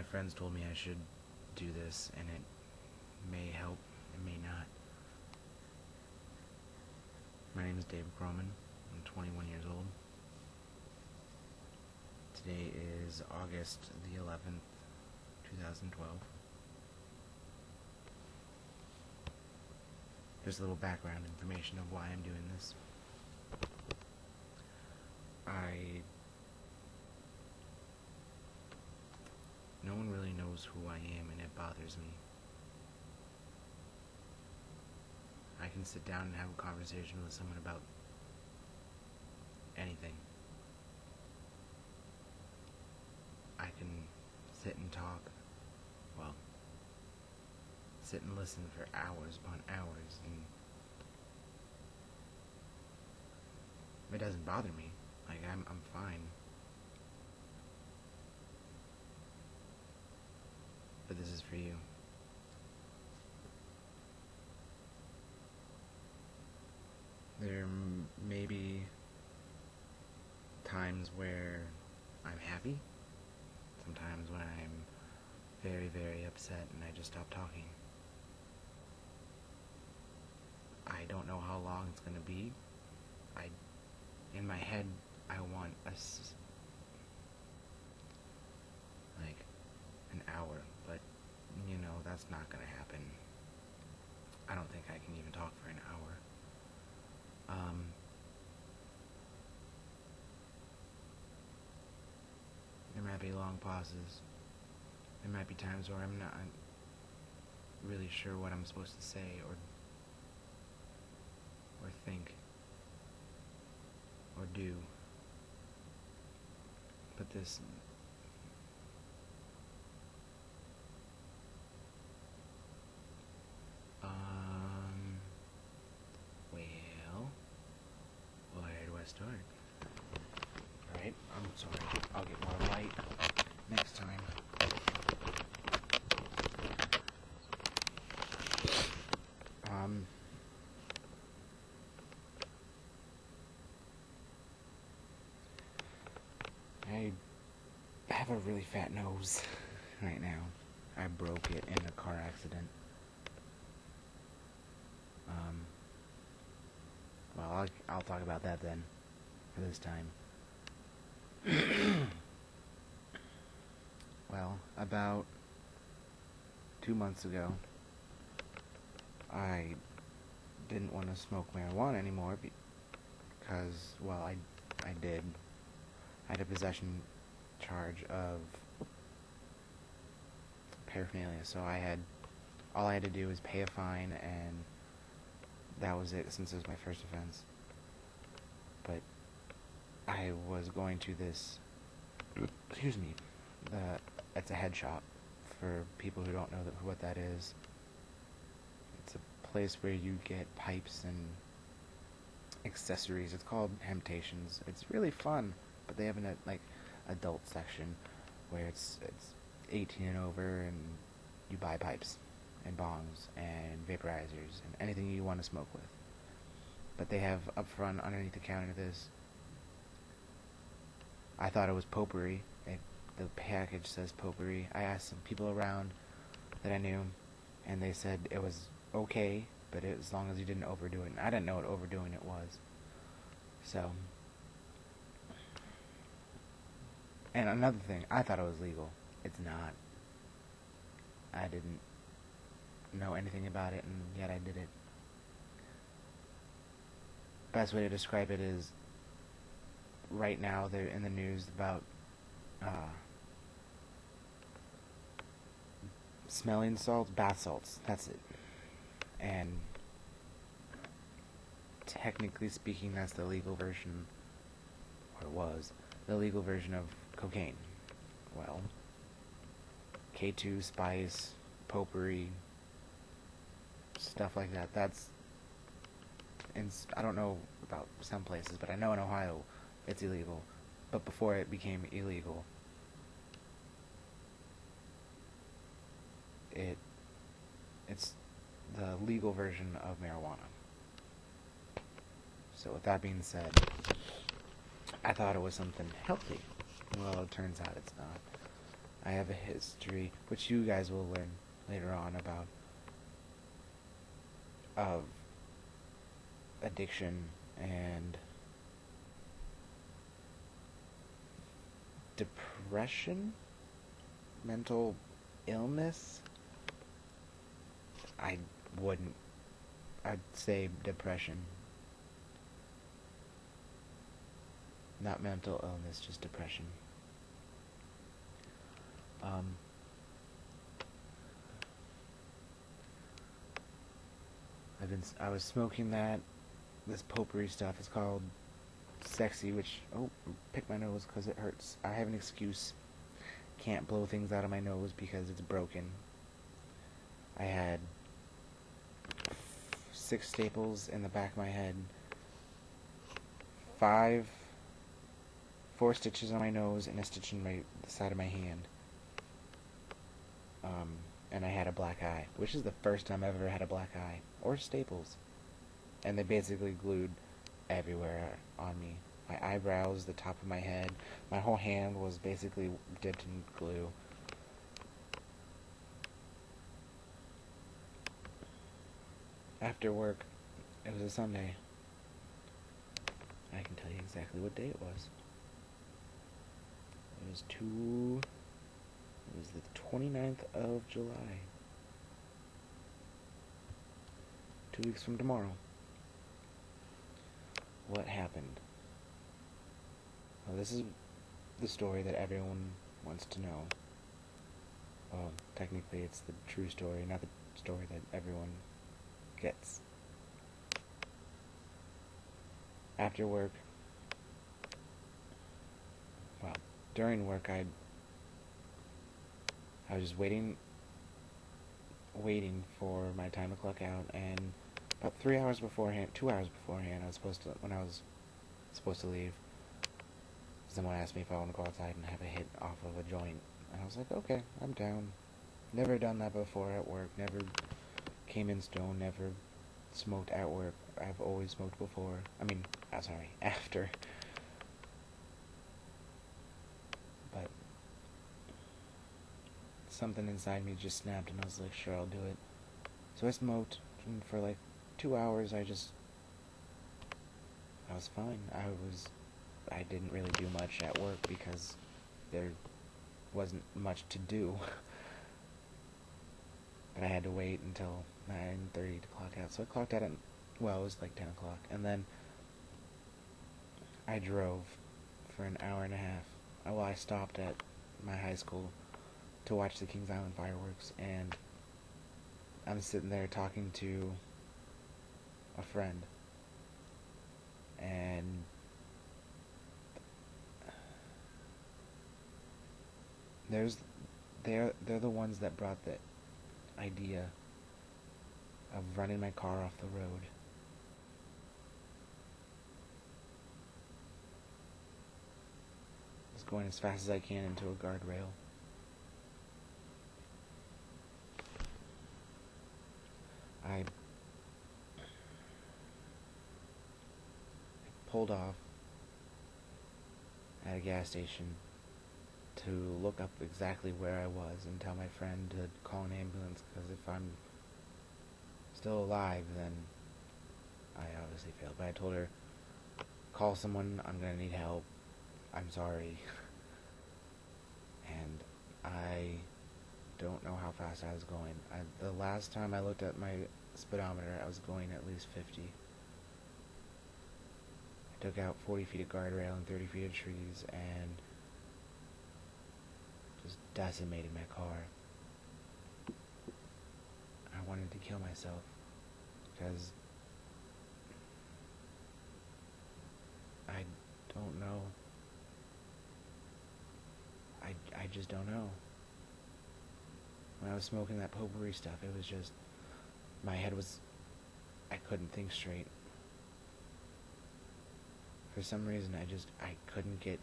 my friends told me I should do this, and it may help, it may not. My name is David Croman. I'm 21 years old. Today is August the 11th, 2012. There's a little background information of why I'm doing this. No one really knows who I am, and it bothers me. I can sit down and have a conversation with someone about anything. I can sit and talk, well, sit and listen for hours upon hours, and it doesn't bother me. Like, I'm fine. But this is for you. There may be times where I'm happy, sometimes when I'm very, very upset and I just stop talking. I don't know how long it's going to be. In my head, I want like an hour, but you know, that's not going to happen. I don't think I can even talk for an hour. There might be long pauses. There might be times where I'm not really sure what I'm supposed to say or think or do. But this where do I start? Alright, I'm sorry. I'll get more light next time. I have a really fat nose right now. I broke it in a car accident. Well, I'll talk about that then, for this time. Well, about 2 months ago, I didn't want to smoke marijuana anymore because, well, I did. I had a possession charge of paraphernalia, so all I had to do was pay a fine, and that was it, since it was my first offense. But I was going to this, excuse me, it's a head shop, for people who don't know what that is. It's a place where you get pipes and accessories. It's called Hemptations. It's really fun, but they have an adult section where it's 18 and over, and you buy pipes and bongs and vaporizers and anything you want to smoke with. But they have up front, underneath the counter, this, I thought it was potpourri. The package says potpourri. I asked some people around that I knew, and they said it was okay, but as long as you didn't overdo it. And I didn't know what overdoing it was. So, and another thing, I thought it was legal. It's not. I didn't know anything about it, and yet I did it. Best way to describe it is, right now they're in the news about smelling salts, bath salts, that's it. And technically speaking, that's the legal version, or it was, the legal version of cocaine. Well, K2, spice, potpourri, stuff like that. I don't know about some places, but I know in Ohio it's illegal. But before it became illegal, it's the legal version of marijuana. So with that being said, I thought it was something healthy. Well, it turns out it's not. I have a history, which you guys will learn later on about, of addiction and depression, mental illness. I wouldn't. I'd say depression. Not mental illness, just depression. Um, I was smoking this potpourri stuff. It's called Sexy, which, oh, pick my nose because it hurts. I have an excuse. Can't blow things out of my nose because it's broken. I had 6 staples in the back of my head, 4 stitches on my nose, and a stitch in the side of my hand. And I had a black eye, which is the first time I've ever had a black eye, or staples. And they basically glued everywhere on me. My eyebrows, the top of my head, my whole hand was basically dipped in glue. After work, it was a Sunday. I can tell you exactly what day it was. It was the 29th of July. 2 weeks from tomorrow. What happened? Well, this is the story that everyone wants to know. Well, technically it's the true story, not the story that everyone gets. After work, well, during work I was just waiting for my time to clock out, and about 2 hours beforehand, when I was supposed to leave, someone asked me if I want to go outside and have a hit off of a joint, and I was like, okay, I'm down. Never done that before at work, never came in stone, never smoked at work. I've always smoked before. After. But something inside me just snapped, and I was like, sure, I'll do it. So I smoked, and for like 2 hours, I was fine. I didn't really do much at work because there wasn't much to do. But I had to wait until 9:30 to clock out. So I clocked out it was like 10 o'clock. And then I drove for an hour and a half. Well, I stopped at my high school to watch the Kings Island fireworks, and I'm sitting there talking to a friend, and they're the ones that brought the idea of running my car off the road. I was going as fast as I can into a guardrail. I pulled off at a gas station to look up exactly where I was and tell my friend to call an ambulance, because if I'm still alive, then I obviously failed. But I told her, call someone, I'm gonna need help, I'm sorry. And I don't know how fast I was going. The last time I looked at my speedometer, I was going at least 50. I took out 40 feet of guardrail and 30 feet of trees and just decimated my car. I wanted to kill myself because I don't know. I just don't know. When I was smoking that potpourri stuff, it was just, I couldn't think straight. For some reason, I couldn't get,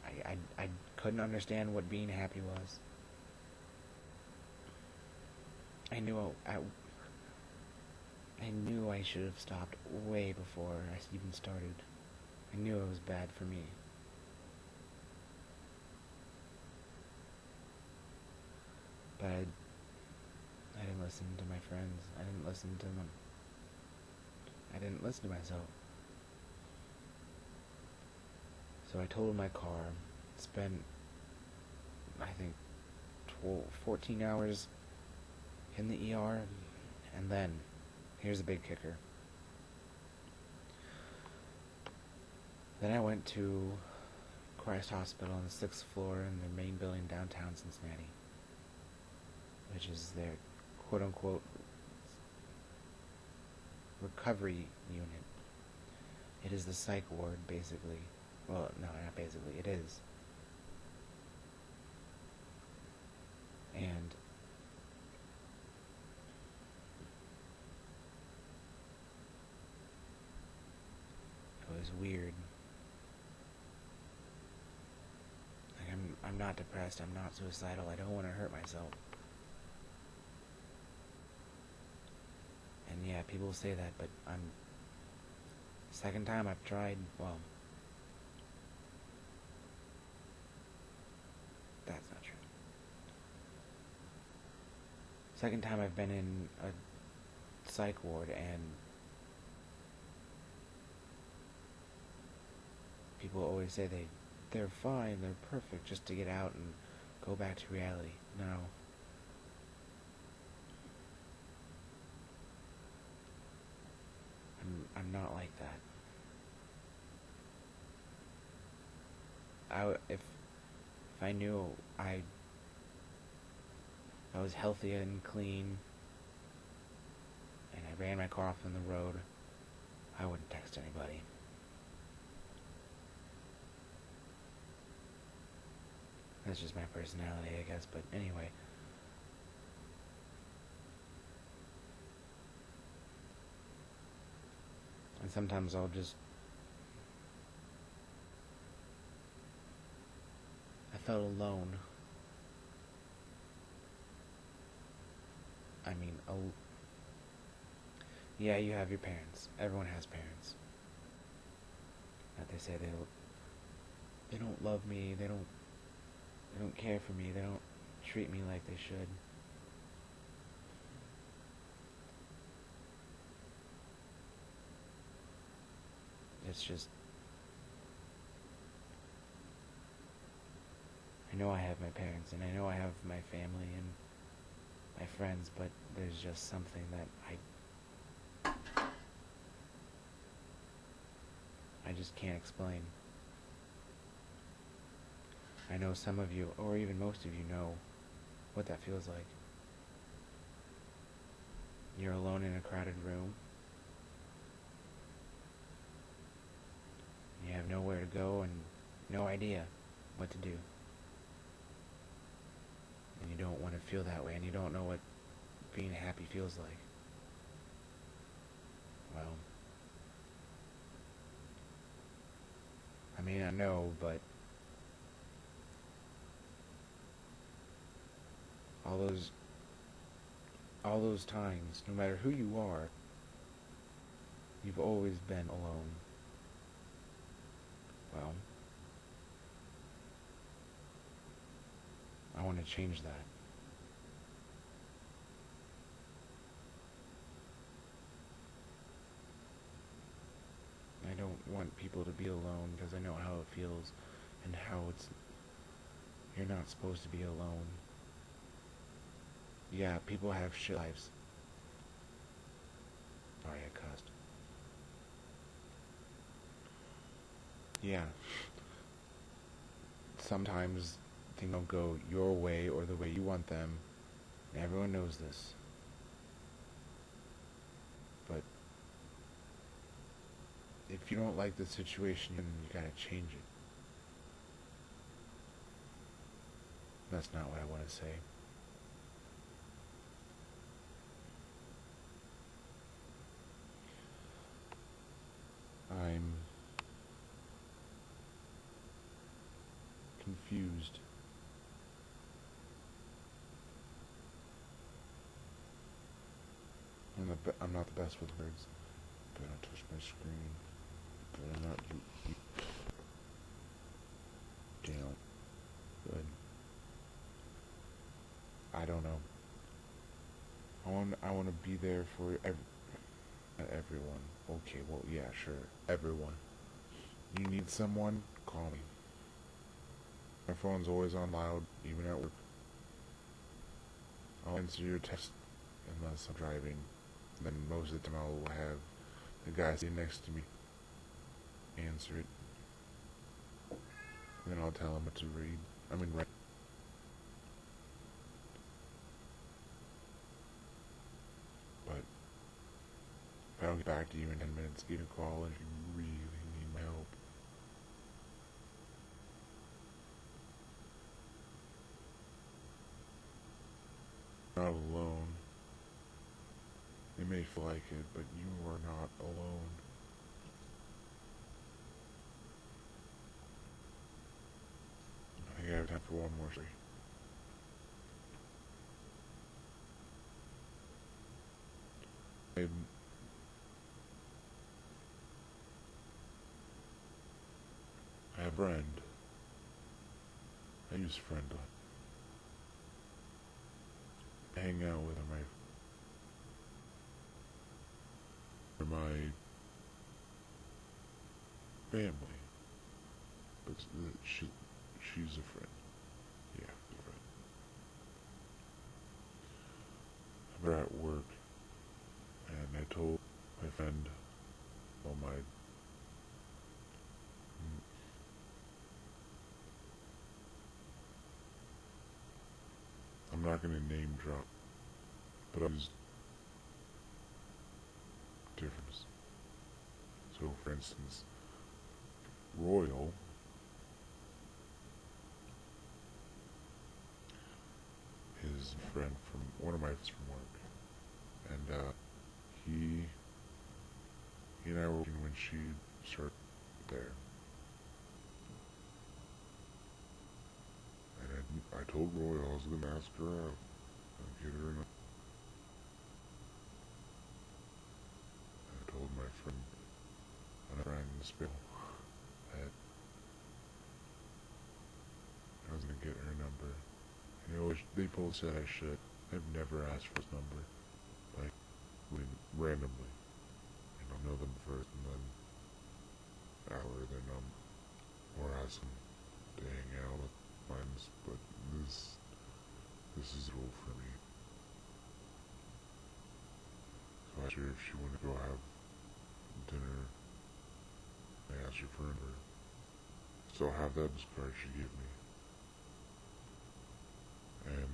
I couldn't understand what being happy was. I knew I should have stopped way before I even started. I knew it was bad for me. But I didn't listen to my friends. I didn't listen to them. I didn't listen to myself. So I totaled my car, spent, I think, 14 hours in the ER, and then, here's the big kicker. Then I went to Christ Hospital on the 6th floor in their main building downtown Cincinnati, which is their quote-unquote recovery unit. It is the psych ward, basically. Well, no, not basically, it is. And it was weird. Like, I'm not depressed, I'm not suicidal, I don't want to hurt myself. And yeah, people say that, but second time I've tried, well, that's not true. Second time I've been in a psych ward, and people always say they're fine, they're perfect, just to get out and go back to reality. No. I'm not like that. If I knew I was healthy and clean, and I ran my car off on the road, I wouldn't text anybody. That's just my personality, I guess, but anyway. And sometimes I felt alone. I mean, yeah, you have your parents. Everyone has parents. That they say they don't love me, they don't care for me, they don't treat me like they should. It's just, I know I have my parents, and I know I have my family and my friends, but there's just something that I just can't explain. I know some of you, or even most of you, know what that feels like. You're alone in a crowded room. You have nowhere to go and no idea what to do. And you don't want to feel that way, and you don't know what being happy feels like. Well, I may not know, but all those times, no matter who you are, you've always been alone. Well, I want to change that. I don't want people to be alone because I know how it feels and how you're not supposed to be alone. Yeah, people have shit lives. Sorry, I cussed. Yeah. Sometimes things don't go your way or the way you want them. And everyone knows this. But if you don't like the situation, you gotta change it. That's not what I want to say. I'm confused. I'm not the best with words. Better not touch my screen. Better not you. Damn. Good. I don't know. I want to be there for everyone. Okay, well, yeah, sure. Everyone. You need someone? Call me. My phone's always on loud, even at work. I'll answer your text unless I'm driving. Then most of the time I'll have the guy sitting next to me answer it. Then I'll tell him what to read. Write. But if I don't get back to you in 10 minutes, give me a call if you really need my help. You're not alone. It may feel like it, but you are not alone. I think I have time for one more story. I have a friend. I use friend a lot. I hang out with my family. But she's a friend. Yeah, a friend. We're at work, and I told my friend all my I'm not gonna name drop, but I was different. So, for instance, Royal, his friend from one of my friends from work, and he and I were working when she started there, and I told Royal I was gonna ask her out and get her in. I told my friend, Bill, that I was gonna get her number. They both said I should. I've never asked for his number, like, randomly. Know them first and then hour their number, or ask them to hang out with friends. But this is a rule for me. So I asked her if she wanted to go have dinner. I asked her for her number. So I have that card she gave me. And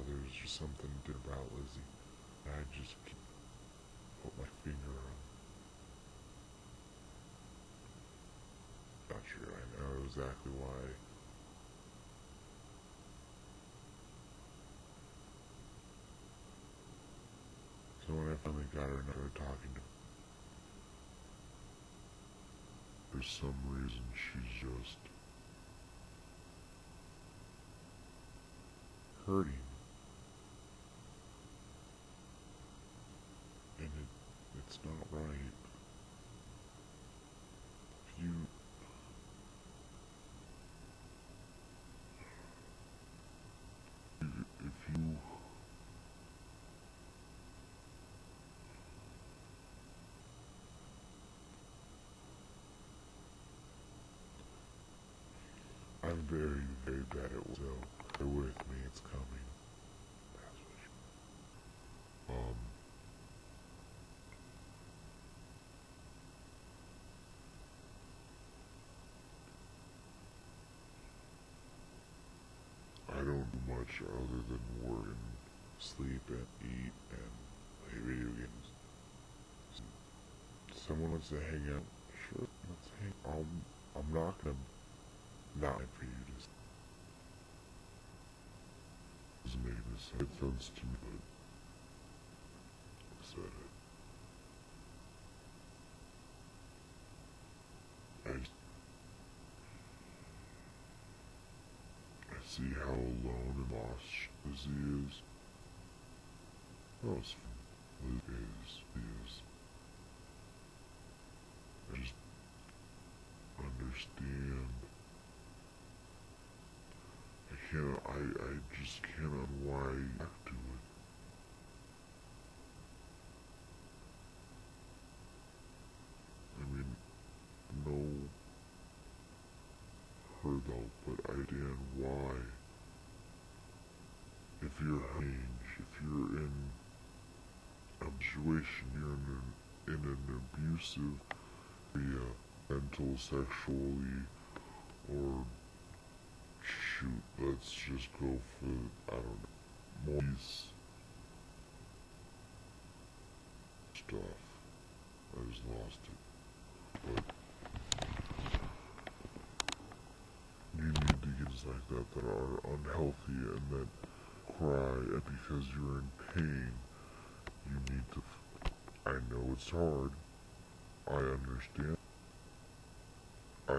there's just something good about Lizzie. I just keep put my finger on. Not sure I know exactly why. So when I finally got her and started talking to her, for some reason she's just hurting. And it's not right. If you I'm very, very bad at so bear with me, it's coming. That's what I don't do much other than work and sleep and eat and play video games. Someone wants to hang out, sure, let's hang. I'm not gonna not for you to. Doesn't make any sense to me, but I said it. I see how alone and lost Lizzie is. Oh, Lizzie is. I just understand. I I just can't on why I react to it. I mean, no hurt out, but I understand why. If you're if you're in a situation, you're in an abusive area, mental, sexually, or shoot, let's just go for, I don't know, more stuff. I just lost it. But you need to get things like that are unhealthy and that cry, and because you're in pain, you need to. I know it's hard. I understand. I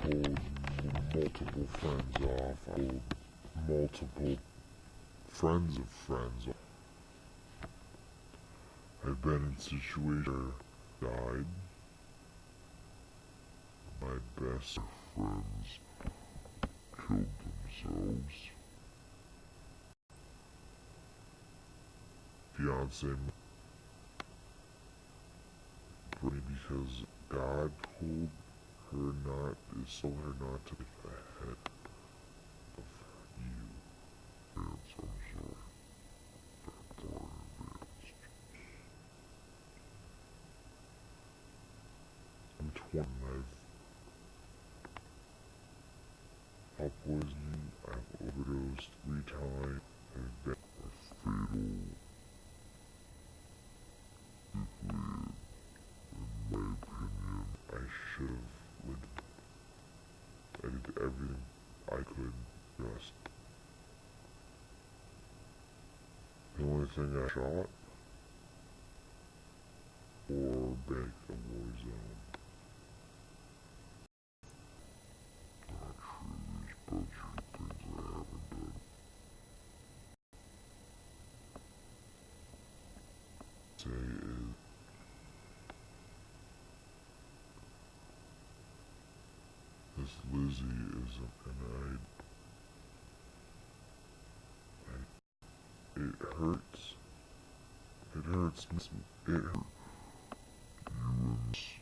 told multiple friends off. I told multiple friends of friends off. I've been in situations where I died. My best friends killed themselves. Fiance because God told her told her not to get ahead of you. I'm sorry. That part advanced. I'm 20. I've poisoning. I've overdosed 3 times. I've been a fatal nuclear. In my opinion, I should have lived. I did everything I could just. The only thing I shot or break a war zone. Not sure there's a bunch of things I haven't done. Say is this Lizzie is and it hurts. It hurts. It hurts you in this situation.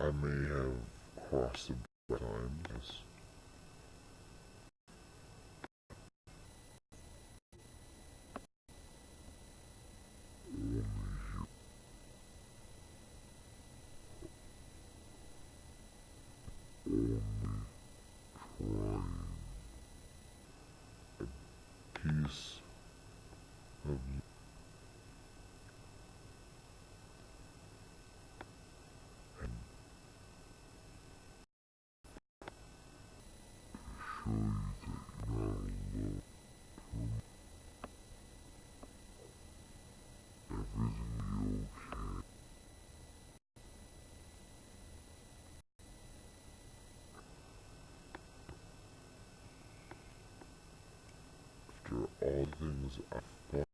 I may have crossed the times. Only trying a piece of you. And show you that you're not alone. Everything will be okay. After all things I thought